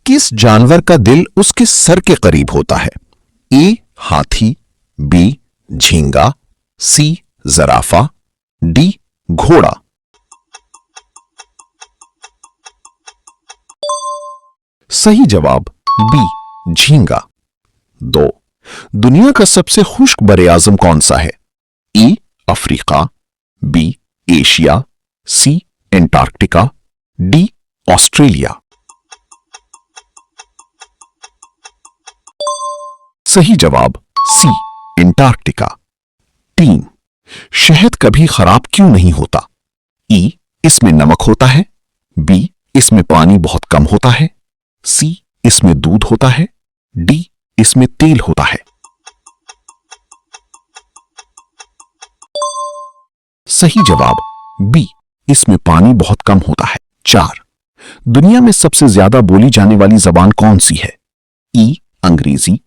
किस जानवर का दिल उसके सर के करीब होता है? ए हाथी, बी झींगा, सी जराफा, डी घोड़ा। सही जवाब बी झींगा। 2. दुनिया का सबसे खुश्क बरे-आज़म कौन सा है? A Africa, B Asia, C Antarctica, D Australia. सही जवाब सी एंटार्क्टिका। 3. शहद कभी खराब क्यों नहीं होता? ई इसमें नमक होता है, बी इसमें पानी बहुत कम होता है, सी इसमें दूध होता है, डी इसमें तेल होता है। सही जवाब बी इसमें पानी बहुत कम होता है। 4. दुनिया में सबसे ज्यादा बोली जाने वाली जबान कौन सी है? ई अंग्रेजी,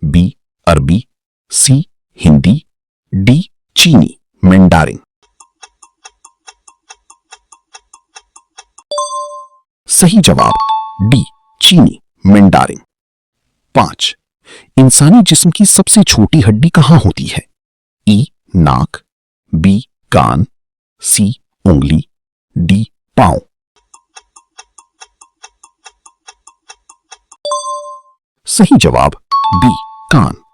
बी अरबी, सी हिंदी, डी चीनी मैंडारिन। सही जवाब डी चीनी मैंडारिन। 5. इंसानी जिस्म की सबसे छोटी हड्डी कहां होती है? ई नाक, बी कान, सी उंगली, डी पांव। सही जवाब बी कान।